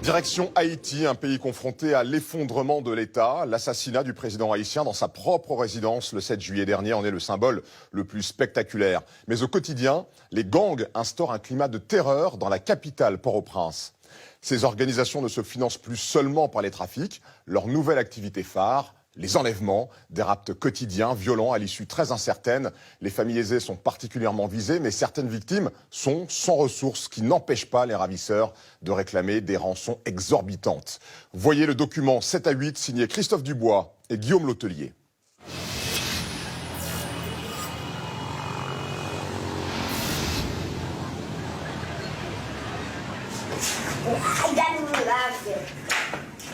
Direction Haïti, un pays confronté à l'effondrement de l'État. L'assassinat du président haïtien dans sa propre résidence le 7 juillet dernier en est le symbole le plus spectaculaire. Mais au quotidien, les gangs instaurent un climat de terreur dans la capitale, Port-au-Prince. Ces organisations ne se financent plus seulement par les trafics. Leur nouvelle activité phare, les enlèvements, des rapts quotidiens, violents, à l'issue très incertaine. Les familles aisées sont particulièrement visées, mais certaines victimes sont sans ressources, qui n'empêchent pas les ravisseurs de réclamer des rançons exorbitantes. Voyez le document 7 à 8 signé Christophe Dubois et Guillaume Letellier.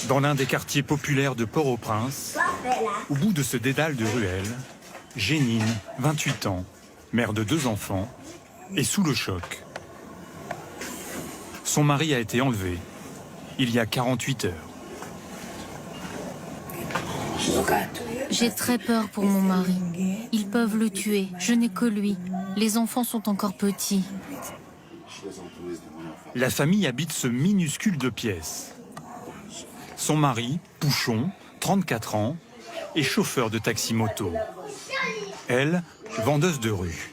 Dans l'un des quartiers populaires de Port-au-Prince, au bout de ce dédale de ruelles, Génine, 28 ans, mère de 2 enfants, est sous le choc. Son mari a été enlevé il y a 48 heures. J'ai très peur pour mon mari. Ils peuvent le tuer. Je n'ai que lui. Les enfants sont encore petits. La famille habite ce minuscule 2 pièces. Son mari, Pouchon, 34 ans, est chauffeur de taxi-moto. Elle, vendeuse de rue.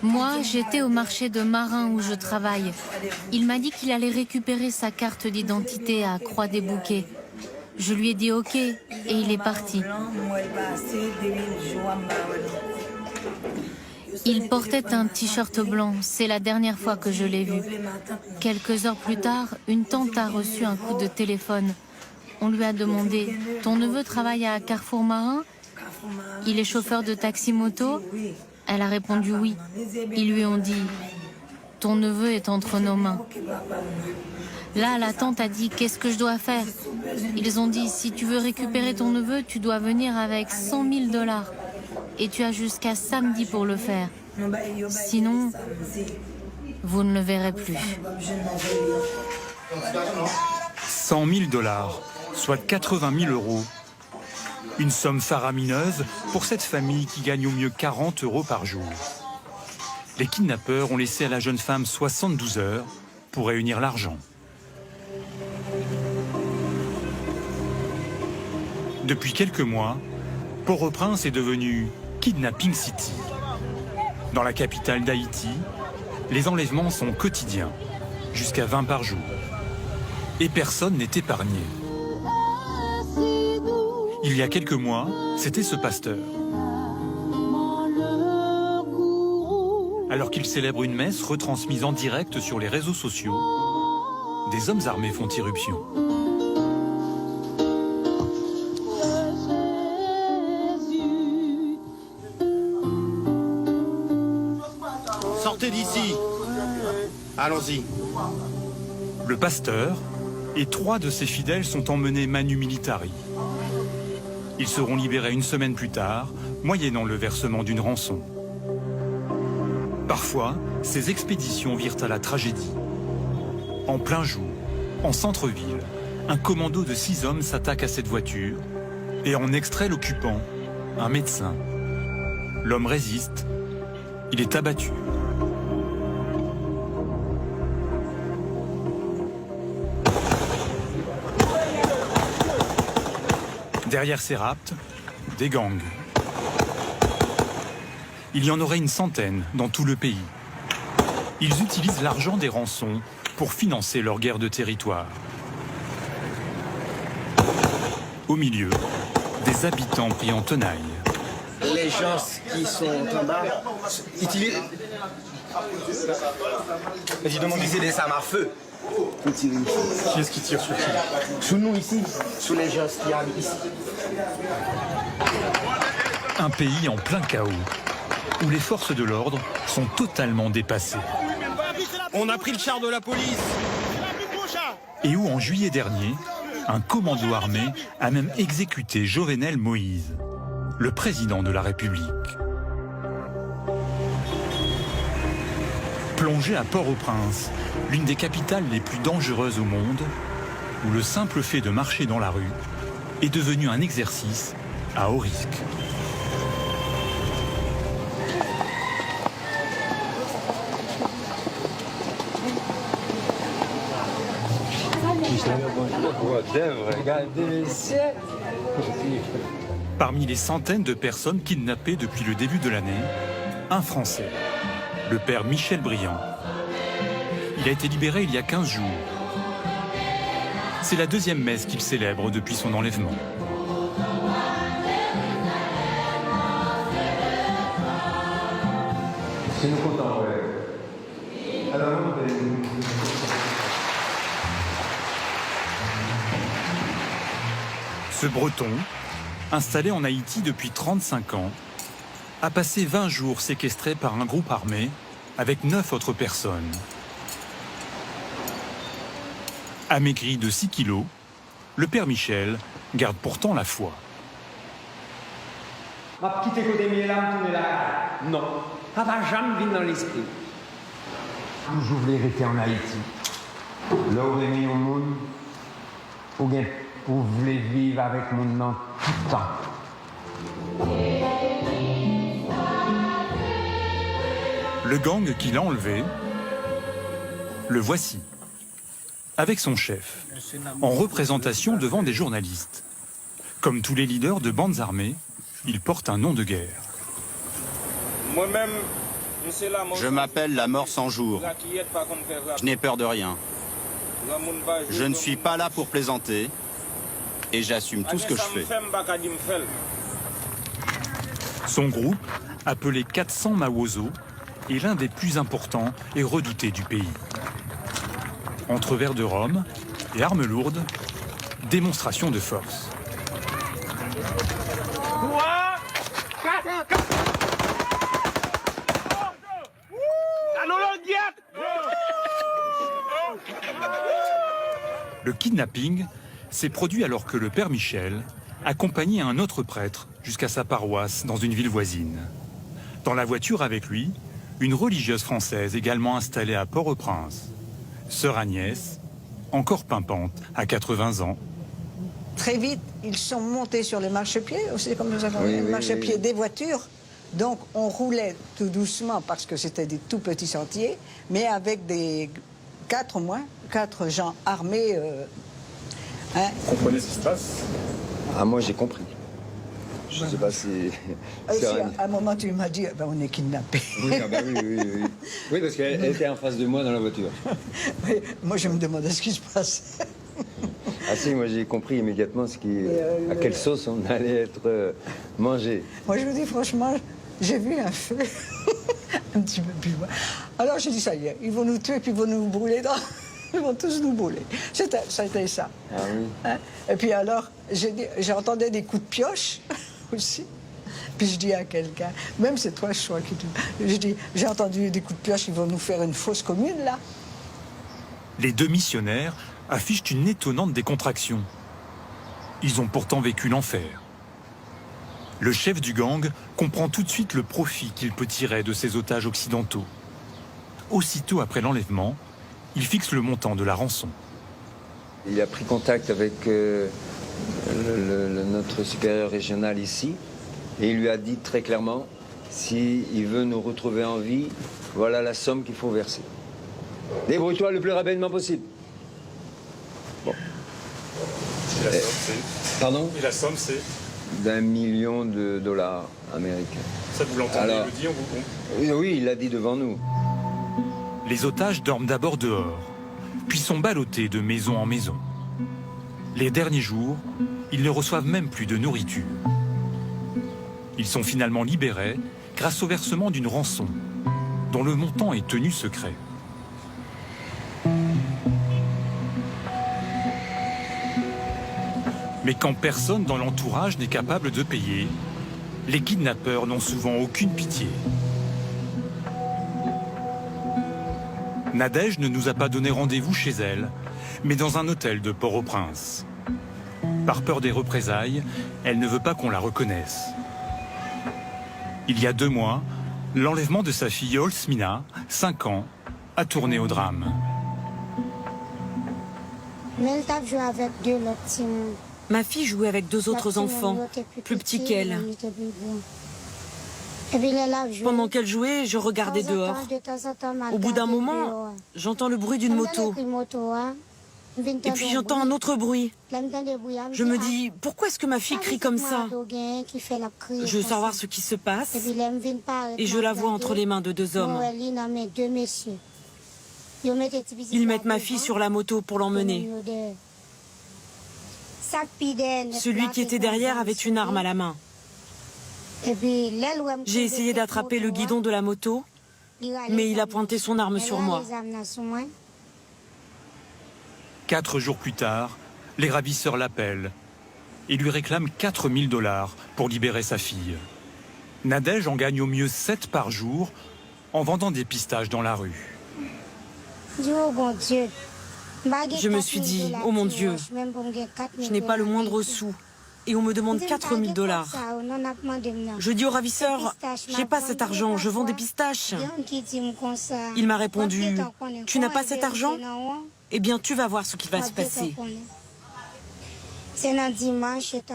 Moi, j'étais au marché de Marin où je travaille. Il m'a dit qu'il allait récupérer sa carte d'identité à Croix-des-Bouquets. Je lui ai dit OK et il est parti. Il portait un t-shirt blanc, c'est la dernière fois que je l'ai vu. Quelques heures plus tard, une tante a reçu un coup de téléphone. On lui a demandé « Ton neveu travaille à Carrefour Marin ? Il est chauffeur de taxi-moto ?» Elle a répondu « Oui ». Ils lui ont dit « Ton neveu est entre nos mains ». Là, la tante a dit « Qu'est-ce que je dois faire ?» Ils ont dit « Si tu veux récupérer ton neveu, tu dois venir avec 100 000 $. Et tu as jusqu'à samedi pour le faire. Sinon, vous ne le verrez plus. 100 000 $, soit 80 000 €. Une somme faramineuse pour cette famille qui gagne au mieux 40 € par jour. Les kidnappeurs ont laissé à la jeune femme 72 heures pour réunir l'argent. Depuis quelques mois, Port-au-Prince est devenu Kidnapping City. Dans la capitale d'Haïti, les enlèvements sont quotidiens, jusqu'à 20 par jour. Et personne n'est épargné. Il y a quelques mois, c'était ce pasteur. Alors qu'il célèbre une messe retransmise en direct sur les réseaux sociaux, des hommes armés font irruption. Sortez d'ici. Allons-y. Le pasteur et 3 de ses fidèles sont emmenés manu militari. Ils seront libérés une semaine plus tard, moyennant le versement d'une rançon. Parfois, ces expéditions virent à la tragédie. En plein jour, en centre-ville, un commando de 6 hommes s'attaque à cette voiture et en extrait l'occupant, un médecin. L'homme résiste, il est abattu. Derrière ces rapts, des gangs. Il y en aurait une centaine dans tout le pays. Ils utilisent l'argent des rançons pour financer leur guerre de territoire. Au milieu, des habitants pris en tenaille. Les gens qui sont en bas utilisent des armes à feu. Qui est-ce qui tire sur qui? Sous nous ici, sous les gens qui arrivent ici. Un pays en plein chaos, où les forces de l'ordre sont totalement dépassées. On a pris le char de la police. Et où, en juillet dernier, un commando armé a même exécuté Jovenel Moïse, le président de la République. Plongé à Port-au-Prince, l'une des capitales les plus dangereuses au monde, où le simple fait de marcher dans la rue est devenu un exercice à haut risque. Parmi les centaines de personnes kidnappées depuis le début de l'année, un Français, le père Michel Briand. Il a été libéré il y a 15 jours. C'est la deuxième messe qu'il célèbre depuis son enlèvement. C'est nous contents, ouais. Alors, Ce Breton, installé en Haïti depuis 35 ans, a passé 20 jours séquestré par un groupe armé avec 9 autres personnes. Amaigri de 6 kilos, le père Michel garde pourtant la foi. Ma petite côté mes lames tourner la cara. Non, ça va jamais venir dans l'esprit. toujours voulu rester en Haïti. Là où est mis au monde, pour voulez vivre avec mon nom tout le temps. Le gang qui l'a enlevé, le voici, avec son chef, en représentation devant des journalistes. Comme tous les leaders de bandes armées, il porte un nom de guerre. Moi-même, je m'appelle la mort sans jour. Je n'ai peur de rien. Je ne suis pas là pour plaisanter et j'assume tout ce que je fais. Son groupe, appelé 400 Mawozo, est l'un des plus importants et redoutés du pays. Entre verres de rhum et armes lourdes, démonstration de force. Le kidnapping s'est produit alors que le père Michel accompagnait un autre prêtre jusqu'à sa paroisse dans une ville voisine. Dans la voiture avec lui, une religieuse française également installée à Port-au-Prince. Sœur Agnès, encore pimpante, à 80 ans. Très vite, ils sont montés sur les marchepieds, aussi comme nous avons dit, les marchepieds des voitures. Donc on roulait tout doucement parce que c'était des tout petits sentiers, mais avec des 4 gens armés. Vous comprenez ce qui se passe? Ah, moi j'ai compris. Je ne sais pas si... À un moment, tu m'as dit, ben, on est kidnappés. Oui, ah bah oui. Oui, parce qu'elle était en face de moi dans la voiture. Oui, moi, je me demandais ce qui se passait. Ah si, moi j'ai compris immédiatement à quelle sauce on allait être mangé. Moi, je vous dis franchement, j'ai vu un feu un petit peu plus loin. Alors j'ai dit, ça y est, ils vont nous tuer, puis ils vont nous brûler dans... Ils vont tous nous brûler. C'était ça. Ah oui. Hein? Et puis alors, j'entendais des coups de pioche aussi. Puis je dis à quelqu'un, même c'est toi, je crois, qui te... Je dis, j'ai entendu des coups de pioche, ils vont nous faire une fosse commune, là. Les deux missionnaires affichent une étonnante décontraction. Ils ont pourtant vécu l'enfer. Le chef du gang comprend tout de suite le profit qu'il peut tirer de ces otages occidentaux. Aussitôt après l'enlèvement, il fixe le montant de la rançon. Il a pris contact avec notre supérieur régional ici et il lui a dit très clairement, s'il veut nous retrouver en vie, voilà la somme qu'il faut verser. Débrouille-toi le plus rapidement possible. Bon. Et la somme, c'est... Pardon? Et la somme, c'est d'1 million de dollars américains. Ça, vous l'entendez le dire Oui, il l'a dit devant nous. Les otages dorment d'abord dehors, puis sont ballottés de maison en maison. Les derniers jours, ils ne reçoivent même plus de nourriture. Ils sont finalement libérés grâce au versement d'une rançon, dont le montant est tenu secret. Mais quand personne dans l'entourage n'est capable de payer, les kidnappeurs n'ont souvent aucune pitié. Nadège ne nous a pas donné rendez-vous chez elle, mais dans un hôtel de Port-au-Prince. Par peur des représailles, elle ne veut pas qu'on la reconnaisse. Il y a 2 mois, l'enlèvement de sa fille Olsmina, 5 ans, a tourné au drame. Ma fille jouait avec 2 autres enfants, plus petits qu'elle. Pendant qu'elle jouait, je regardais dehors. Au bout d'un moment, j'entends le bruit d'une moto. Et puis j'entends un autre bruit. Je me dis, pourquoi est-ce que ma fille crie comme ça? Je veux savoir ce qui se passe. Et je la vois entre les mains de deux hommes. Ils mettent ma fille sur la moto pour l'emmener. Celui qui était derrière avait une arme à la main. J'ai essayé d'attraper le guidon de la moto, mais il a pointé son arme sur moi. 4 jours plus tard, les ravisseurs l'appellent et lui réclament 4 000 $ pour libérer sa fille. Nadège en gagne au mieux 7 par jour en vendant des pistaches dans la rue. Je me suis dit, oh mon Dieu, je n'ai pas le moindre sou et on me demande 4 000 $. Je dis au ravisseur, j'ai pas cet argent, je vends des pistaches. Il m'a répondu, tu n'as pas cet argent? Eh bien, tu vas voir ce qui va se passer.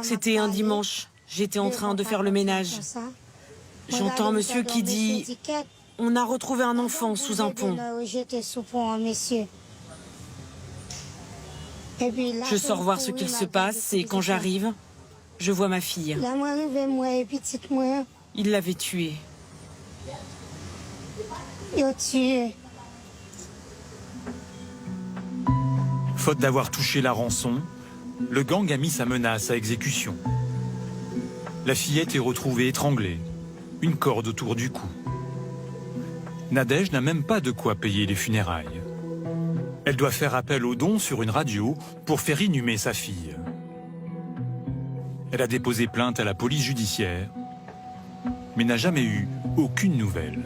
C'était un dimanche. J'étais en train de faire le ménage. J'entends un monsieur qui dit, on a retrouvé un enfant sous un pont. Je sors voir ce qu'il se passe et quand j'arrive, je vois ma fille. Il l'avait tuée. Faute d'avoir touché la rançon, le gang a mis sa menace à exécution. La fillette est retrouvée étranglée, une corde autour du cou. Nadège n'a même pas de quoi payer les funérailles. Elle doit faire appel aux dons sur une radio pour faire inhumer sa fille. Elle a déposé plainte à la police judiciaire, mais n'a jamais eu aucune nouvelle.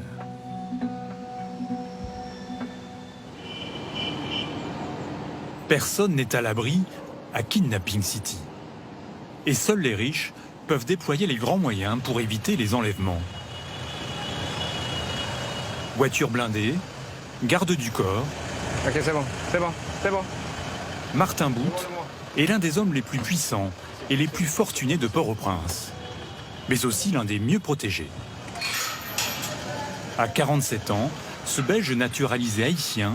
Personne n'est à l'abri à Kidnapping City. Et seuls les riches peuvent déployer les grands moyens pour éviter les enlèvements. Voiture blindée, garde du corps. Ok, c'est bon. Martin Boot est l'un des hommes les plus puissants et les plus fortunés de Port-au-Prince, mais aussi l'un des mieux protégés. À 47 ans, ce Belge naturalisé haïtien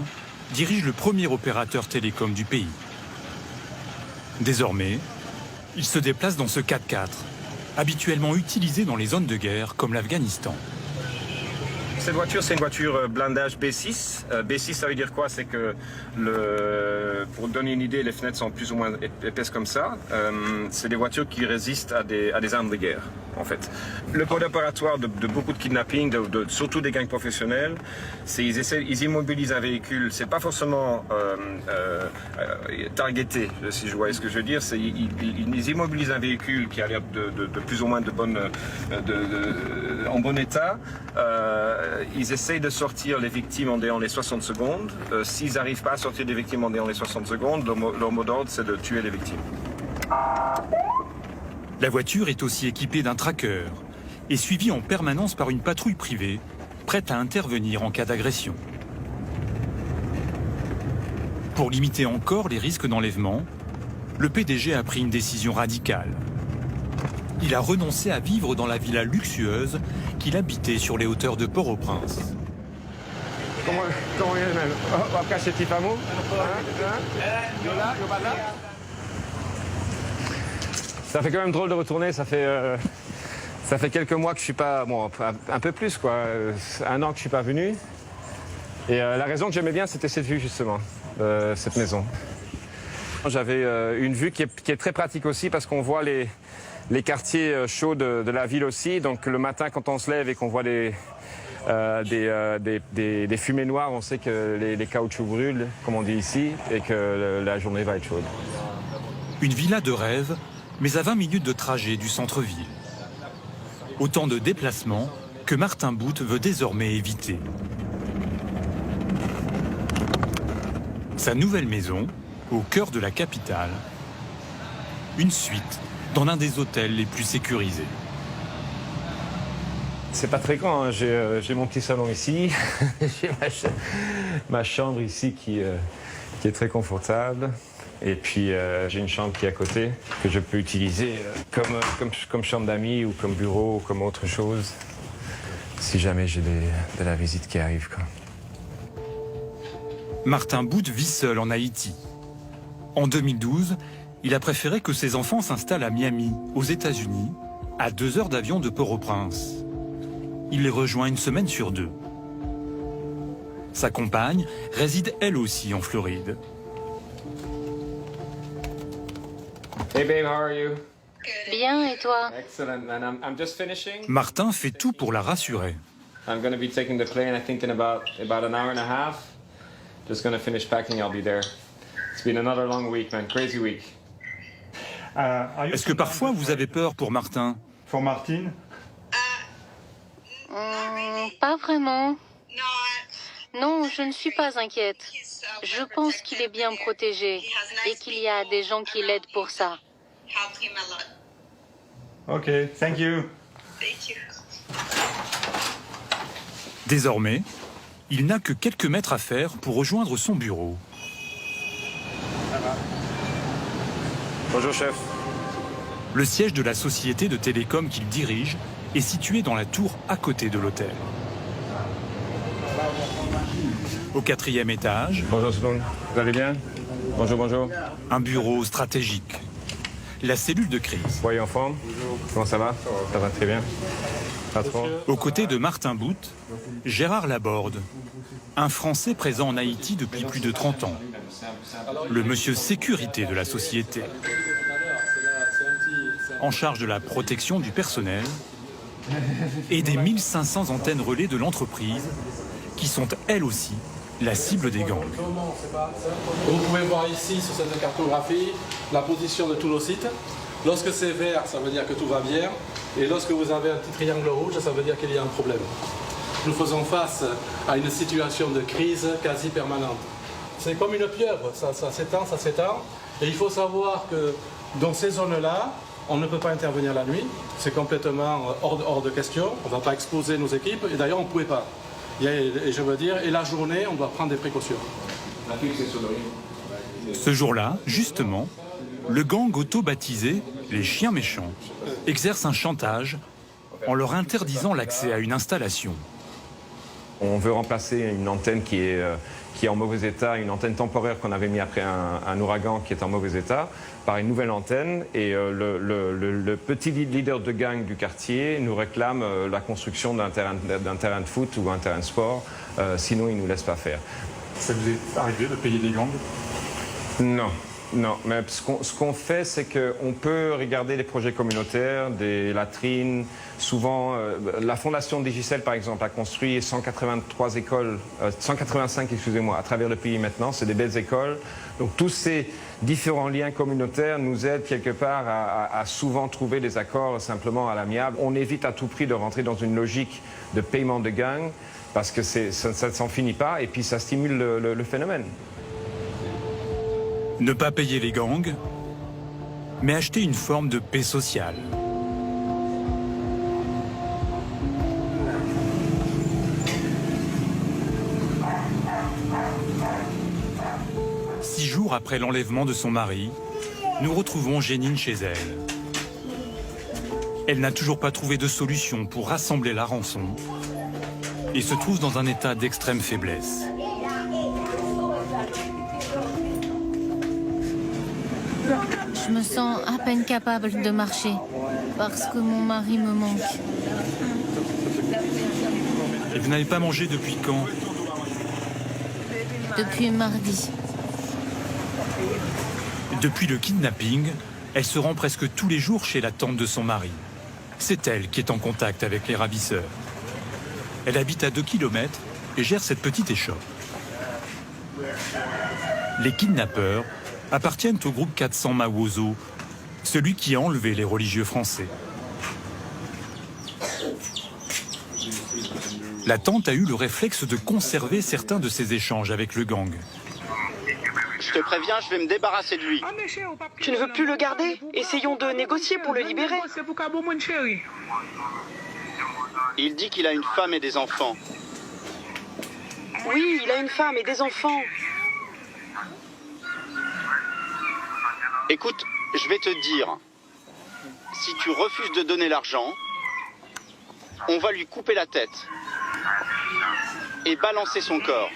dirige le premier opérateur télécom du pays. Désormais, il se déplace dans ce 4x4, habituellement utilisé dans les zones de guerre comme l'Afghanistan. Cette voiture, c'est une voiture blindage B6. B6, ça veut dire quoi? C'est que, pour donner une idée, les fenêtres sont plus ou moins épaisses comme ça. C'est des voitures qui résistent à des armes de guerre, en fait. Le code opératoire de beaucoup de kidnapping, surtout des gangs professionnels, c'est ils immobilisent un véhicule. C'est pas forcément targeté, si je vois ce que je veux dire. Ils immobilisent un véhicule qui a l'air de plus ou moins en bon état. Ils essayent de sortir les victimes en déant les 60 secondes. S'ils n'arrivent pas à sortir des victimes en déant les 60 secondes, leur mot d'ordre, c'est de tuer les victimes. La voiture est aussi équipée d'un tracker et suivie en permanence par une patrouille privée, prête à intervenir en cas d'agression. Pour limiter encore les risques d'enlèvement, le PDG a pris une décision radicale. Il a renoncé à vivre dans la villa luxueuse qu'il habitait sur les hauteurs de Port-au-Prince. Comment on va cacher petit famo? Ça fait quand même drôle de retourner, ça fait quelques mois que je suis pas, bon, un peu plus quoi, 1 an que je suis pas venu. Et la raison que j'aimais bien, c'était cette vue justement, cette maison. J'avais une vue qui est très pratique aussi parce qu'on voit les quartiers chauds de la ville aussi. Donc le matin quand on se lève et qu'on voit des fumées noires, on sait que les caoutchoucs brûlent, comme on dit ici, et que la journée va être chaude. Une villa de rêve, mais à 20 minutes de trajet du centre-ville. Autant de déplacements que Martin Boot veut désormais éviter. Sa nouvelle maison, au cœur de la capitale, une suite dans l'un des hôtels les plus sécurisés. C'est pas très grand, hein. J'ai mon petit salon ici, j'ai ma chambre ici qui est très confortable. Et puis j'ai une chambre qui est à côté que je peux utiliser comme chambre d'amis ou comme bureau ou comme autre chose si jamais j'ai de la visite qui arrive, quoi. Martin Boot vit seul en Haïti. En 2012, il a préféré que ses enfants s'installent à Miami, aux États-Unis, à 2 heures d'avion de Port-au-Prince. Il les rejoint une semaine sur 2. Sa compagne réside elle aussi en Floride. Hey babe, how are you? Bien, et toi? Excellent. And I'm just finishing. Martin fait tout pour la rassurer. I'm going to be taking the plane, I think, in about an hour and a half. Just going to finish packing, I'll be there. It's been another long week, man. Crazy week. Est-ce que parfois vous avez peur pour Martin? Pour Martine? Pas vraiment. Non, je ne suis pas inquiète. Je pense qu'il est bien protégé et qu'il y a des gens qui l'aident pour ça. Ok, thank you. Désormais, il n'a que quelques mètres à faire pour rejoindre son bureau. Bonjour, chef. Le siège de la société de télécom qu'il dirige est situé dans la tour à côté de l'hôtel. Au 4e étage, Bonjour tout le monde. Vous allez bien? Bonjour, bonjour. un bureau stratégique. La cellule de crise. Voyez en forme? Comment ça va? Ça va très bien. Patron? Aux côtés de Martin Boutte, Gérard Laborde, un Français présent en Haïti depuis plus de 30 ans. Le monsieur sécurité de la société. En charge de la protection du personnel et des 1500 antennes relais de l'entreprise qui sont elles aussi la cible des gangs. Vous pouvez voir ici sur cette cartographie la position de tous nos sites. Lorsque c'est vert, ça veut dire que tout va bien. Et lorsque vous avez un petit triangle rouge, ça veut dire qu'il y a un problème. Nous faisons face à une situation de crise quasi permanente. C'est comme une pieuvre, ça s'étend. Et il faut savoir que dans ces zones-là, on ne peut pas intervenir la nuit. C'est complètement hors de question. On ne va pas exposer nos équipes. Et d'ailleurs, on ne pouvait pas. Et je veux dire, et la journée, on doit prendre des précautions. Ce jour-là, justement, le gang auto-baptisé Les Chiens Méchants exerce un chantage en leur interdisant l'accès à une installation. On veut remplacer une antenne qui est en mauvais état, une antenne temporaire qu'on avait mis après un ouragan qui est en mauvais état, par une nouvelle antenne. Et le petit leader de gang du quartier nous réclame la construction d'un terrain de foot ou un terrain de sport, sinon il ne nous laisse pas faire. Ça vous est arrivé de payer des gangs? Non. Non, mais ce qu'on fait, c'est qu'on peut regarder les projets communautaires, des latrines. Souvent, la fondation Digicel, par exemple, a construit 185, à travers le pays maintenant. C'est des belles écoles. Donc tous ces différents liens communautaires nous aident quelque part à souvent trouver des accords simplement à l'amiable. On évite à tout prix de rentrer dans une logique de paiement de gang parce que ça ne s'en finit pas et puis ça stimule le phénomène. Ne pas payer les gangs, mais acheter une forme de paix sociale. Six jours après l'enlèvement de son mari, nous retrouvons Jénine chez elle. Elle n'a toujours pas trouvé de solution pour rassembler la rançon et se trouve dans un état d'extrême faiblesse. Je me sens à peine capable de marcher parce que mon mari me manque. Et vous n'avez pas mangé depuis quand? Depuis mardi. Depuis le kidnapping, elle se rend presque tous les jours chez la tante de son mari. C'est elle qui est en contact avec les ravisseurs. Elle habite à 2 km et gère cette petite échoppe. Les kidnappeurs appartiennent au groupe 400 Mawozo, celui qui a enlevé les religieux français. La tante a eu le réflexe de conserver certains de ses échanges avec le gang. Je te préviens, je vais me débarrasser de lui. Tu ne veux plus le garder? Essayons de négocier pour le libérer. Il dit qu'il a une femme et des enfants. Oui, il a une femme et des enfants. Écoute, je vais te dire, si tu refuses de donner l'argent, on va lui couper la tête et balancer son corps.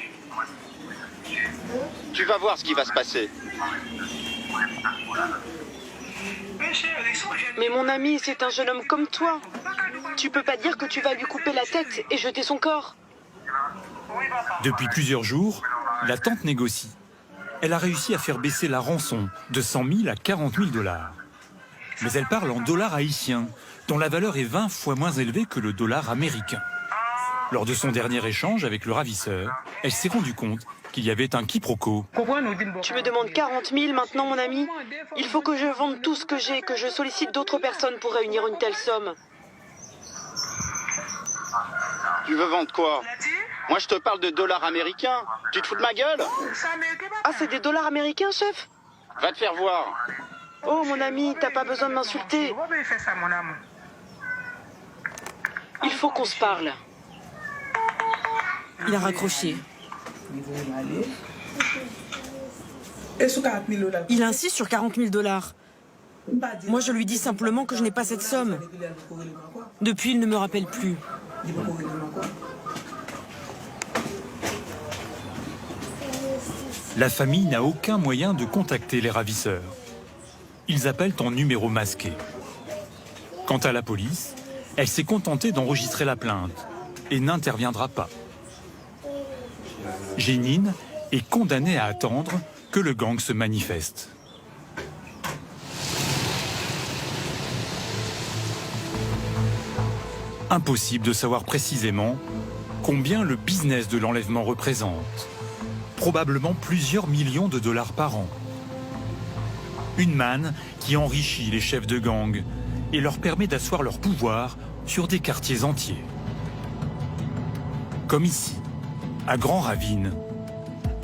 Tu vas voir ce qui va se passer. Mais mon ami, c'est un jeune homme comme toi. Tu peux pas dire que tu vas lui couper la tête et jeter son corps. Depuis plusieurs jours, la tante négocie. Elle a réussi à faire baisser la rançon de 100 000 à 40 000 dollars. Mais elle parle en dollars haïtiens, dont la valeur est 20 fois moins élevée que le dollar américain. Lors de son dernier échange avec le ravisseur, elle s'est rendue compte qu'il y avait un quiproquo. Tu me demandes 40 000 maintenant, mon ami? Il faut que je vende tout ce que j'ai, que je sollicite d'autres personnes pour réunir une telle somme. Tu veux vendre quoi? Moi, je te parle de dollars américains. Tu te fous de ma gueule? Ah, c'est des dollars américains, chef? Va te faire voir. Oh, mon ami, t'as pas besoin de m'insulter. Il faut qu'on se parle. Il a raccroché. Il insiste sur 40 000 dollars. Moi, je lui dis simplement que je n'ai pas cette somme. Depuis, il ne me rappelle plus. La famille n'a aucun moyen de contacter les ravisseurs. Ils appellent en numéro masqué. Quant à la police, elle s'est contentée d'enregistrer la plainte et n'interviendra pas. Jénine est condamnée à attendre que le gang se manifeste. Impossible de savoir précisément combien le business de l'enlèvement représente. Probablement plusieurs millions de dollars par an. Une manne qui enrichit les chefs de gang et leur permet d'asseoir leur pouvoir sur des quartiers entiers. Comme ici, à Grand Ravine,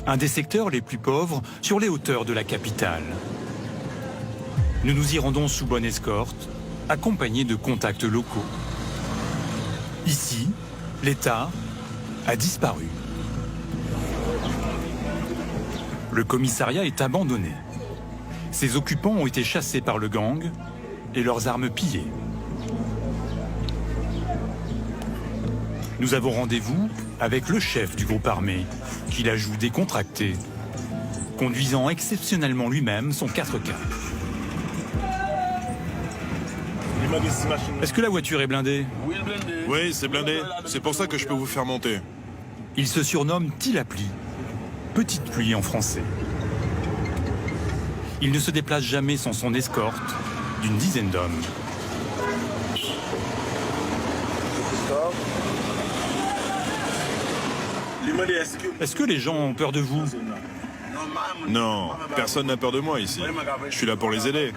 un des secteurs les plus pauvres sur les hauteurs de la capitale. Nous nous y rendons sous bonne escorte, accompagnés de contacts locaux. Ici, l'État a disparu. Le commissariat est abandonné. Ses occupants ont été chassés par le gang et leurs armes pillées. Nous avons rendez-vous avec le chef du groupe armé, qui la joue décontractée, conduisant exceptionnellement lui-même son 4x4. Est-ce que la voiture est blindée? Oui, c'est blindé. C'est pour ça que je peux vous faire monter. Il se surnomme Tilapli, petite pluie en français. Il ne se déplace jamais sans son escorte d'une dizaine d'hommes. Est-ce que les gens ont peur de vous? Non, personne n'a peur de moi ici. Je suis là pour les aider.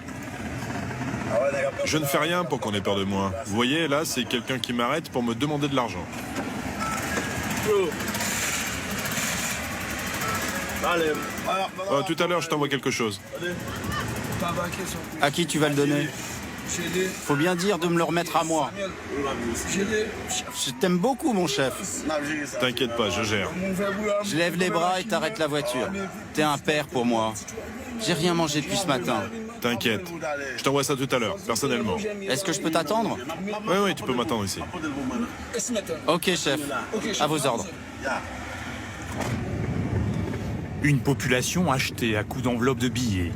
Je ne fais rien pour qu'on ait peur de moi. Vous voyez, là, c'est quelqu'un qui m'arrête pour me demander de l'argent. Tout à l'heure, je t'envoie quelque chose. À qui tu vas le donner? Faut bien dire de me le remettre à moi. Je t'aime beaucoup, mon chef. T'inquiète pas, je gère. Je lève les bras et t'arrêtes la voiture. T'es un père pour moi. J'ai rien mangé depuis ce matin. T'inquiète. Je t'envoie ça tout à l'heure, personnellement. Est-ce que je peux t'attendre? Oui, tu peux m'attendre ici. Ok, chef. À vos ordres. Une population achetée à coups d'enveloppes de billets.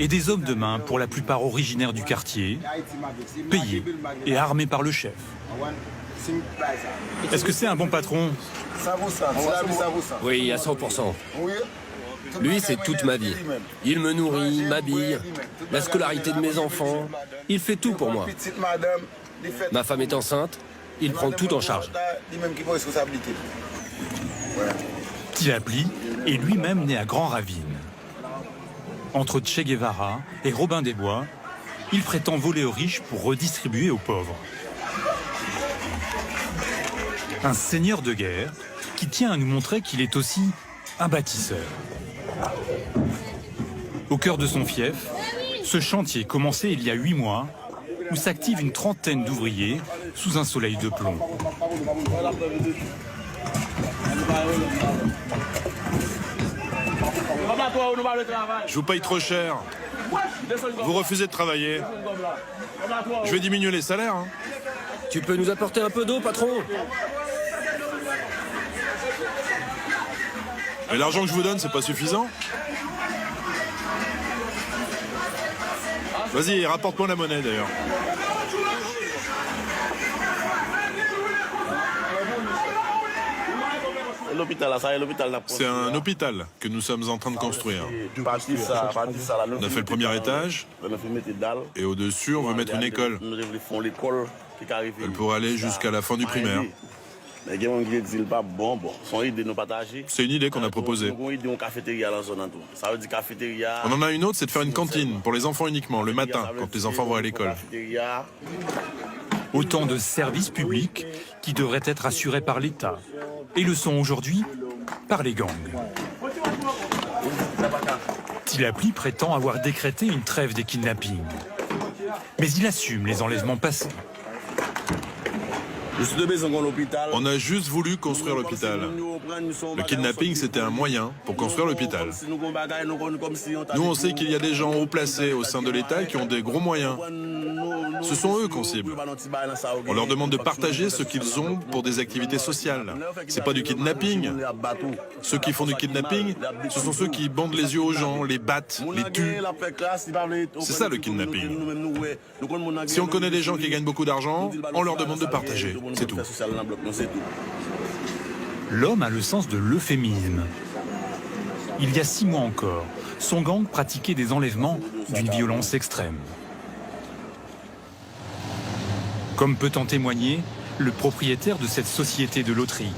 Et des hommes de main, pour la plupart originaires du quartier, payés et armés par le chef. Est-ce que c'est un bon patron? Oui, à 100%. Lui, c'est toute ma vie. Il me nourrit, m'habille, la scolarité de mes enfants. Il fait tout pour moi. Ma femme est enceinte, il prend tout en charge. Tilapli est lui-même né à Grand Ravine. Entre Che Guevara et Robin des Bois, il prétend voler aux riches pour redistribuer aux pauvres. Un seigneur de guerre qui tient à nous montrer qu'il est aussi un bâtisseur. Au cœur de son fief, ce chantier commencé il y a 8 mois, où s'active une trentaine d'ouvriers sous un soleil de plomb. Je vous paye trop cher. Vous refusez de travailler. Je vais diminuer les salaires. Hein. Tu peux nous apporter un peu d'eau, patron? Et l'argent que je vous donne, c'est pas suffisant? Vas-y, rapporte-moi la monnaie d'ailleurs. C'est un hôpital que nous sommes en train de construire. On a fait le premier étage et au-dessus on veut mettre une école. Elle pourrait aller jusqu'à la fin du primaire. C'est une idée qu'on a proposée. On en a une autre, c'est de faire une cantine pour les enfants uniquement, le matin, quand les enfants vont à l'école. Autant de services publics qui devraient être assurés par l'État et le sont aujourd'hui par les gangs. Tilapli prétend avoir décrété une trêve des kidnappings. Mais il assume les enlèvements passés. On a juste voulu construire l'hôpital. Le kidnapping, c'était un moyen pour construire l'hôpital. Nous, on sait qu'il y a des gens haut placés au sein de l'État qui ont des gros moyens. Ce sont eux qu'on cible. On leur demande de partager ce qu'ils ont pour des activités sociales. C'est pas du kidnapping. Ceux qui font du kidnapping, ce sont ceux qui bandent les yeux aux gens, les battent, les tuent. C'est ça le kidnapping. Si on connaît des gens qui gagnent beaucoup d'argent, on leur demande de partager. C'est tout. L'homme a le sens de l'euphémisme. Il y a 6 mois encore, son gang pratiquait des enlèvements d'une violence extrême. Comme peut en témoigner le propriétaire de cette société de loterie,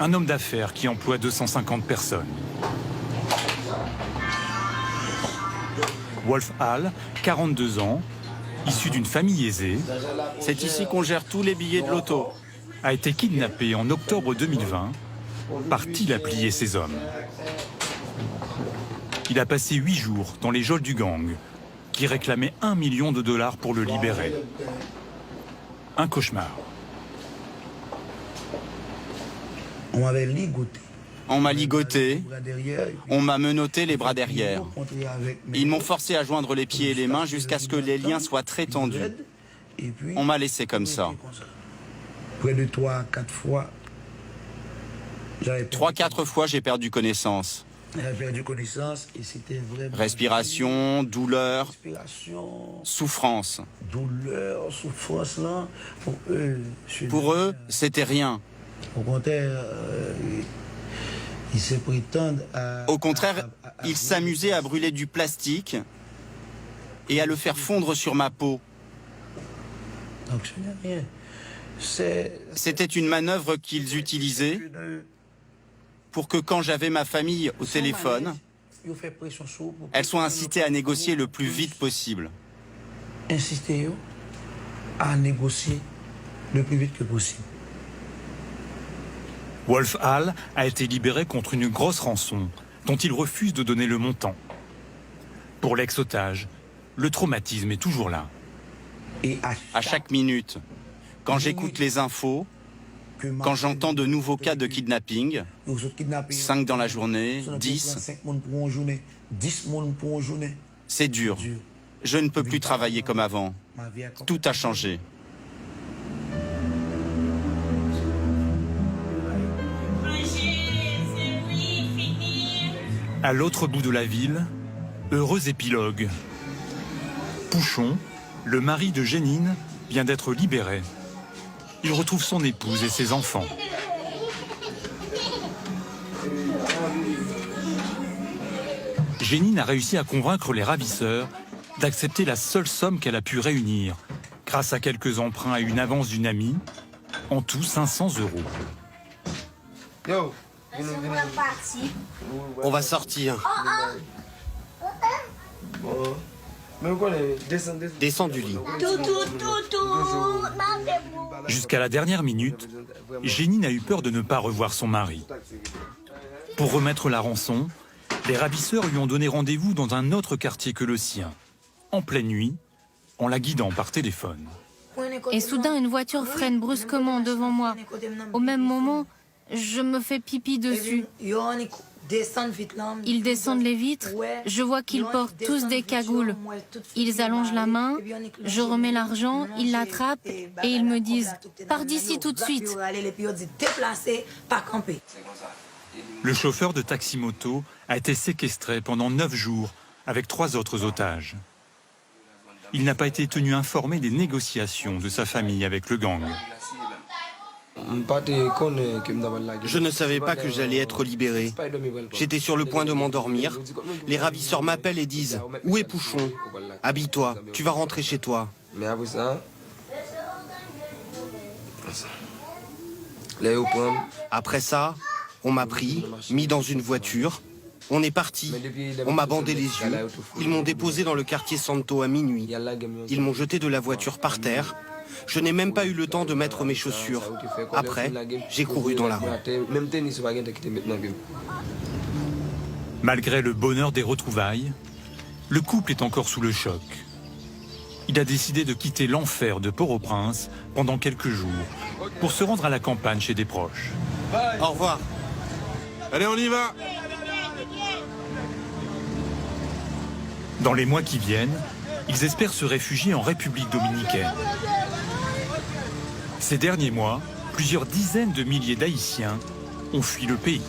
un homme d'affaires qui emploie 250 personnes. Wolf Hall, 42 ans, issu d'une famille aisée. C'est ici qu'on gère tous les billets de loto. A été kidnappé en octobre 2020 par Tilapli et ses hommes. Il a passé 8 jours dans les geôles du gang, qui réclamait $1 million pour le libérer. Un cauchemar. On m'avait ligoté. On m'a ligoté, on m'a menotté les bras derrière. Ils m'ont forcé à joindre les pieds et les mains jusqu'à ce que les liens soient très tendus. On m'a laissé comme ça. Près de 3-4 fois, 3-4 fois, j'ai perdu connaissance. J'avais perdu connaissance et c'était vraiment... Respiration, douleur, souffrance. Douleur, souffrance, là, pour eux, c'était rien. Au contraire, ils se prétendent à... Au contraire, ils s'amusaient à brûler du plastique et à le faire fondre sur ma peau. Donc ce n'est rien. C'était une manœuvre qu'ils utilisaient pour que quand j'avais ma famille au téléphone, elles soient incitées à négocier le plus vite possible. Insister à négocier le plus vite que possible. Wolf Hall a été libéré contre une grosse rançon dont il refuse de donner le montant. Pour l'ex-otage, le traumatisme est toujours là. Et à chaque minute, quand j'écoute les infos, quand j'entends de nouveaux cas de kidnapping, 5 dans la journée, 10, c'est dur. Je ne peux plus travailler comme avant. Tout a changé. À l'autre bout de la ville, heureux épilogue. Pouchon, le mari de Jénine, vient d'être libéré. Il retrouve son épouse et ses enfants. Jénine a réussi à convaincre les ravisseurs d'accepter la seule somme qu'elle a pu réunir, grâce à quelques emprunts et une avance d'une amie, en tout 500 €. On va sortir. Descends du lit. Jusqu'à la dernière minute, Jénine a eu peur de ne pas revoir son mari. Pour remettre la rançon, les ravisseurs lui ont donné rendez-vous dans un autre quartier que le sien, en pleine nuit, en la guidant par téléphone. Et soudain, une voiture freine brusquement devant moi. Au même moment, je me fais pipi dessus. Ils descendent les vitres, je vois qu'ils portent tous des cagoules. Ils allongent la main, je remets l'argent, ils l'attrapent et ils me disent « Pars d'ici tout de suite ». Le chauffeur de taxi-moto a été séquestré pendant 9 jours avec 3 autres otages. il n'a pas été tenu informé des négociations de sa famille avec le gang. Je ne savais pas que j'allais être libéré. J'étais sur le point de m'endormir. Les ravisseurs m'appellent et disent « Où est Pouchon ? Habille-toi, tu vas rentrer chez toi. » Après ça, on m'a pris, mis dans une voiture. On est parti. On m'a bandé les yeux. Ils m'ont déposé dans le quartier Santo à minuit. Ils m'ont jeté de la voiture par terre. Je n'ai même pas eu le temps de mettre mes chaussures. Après, j'ai couru dans la rue. Malgré le bonheur des retrouvailles, le couple est encore sous le choc. Il a décidé de quitter l'enfer de Port-au-Prince pendant quelques jours pour se rendre à la campagne chez des proches. Au revoir. Allez, on y va! Dans les mois qui viennent, ils espèrent se réfugier en République dominicaine. Ces derniers mois, plusieurs dizaines de milliers d'Haïtiens ont fui le pays.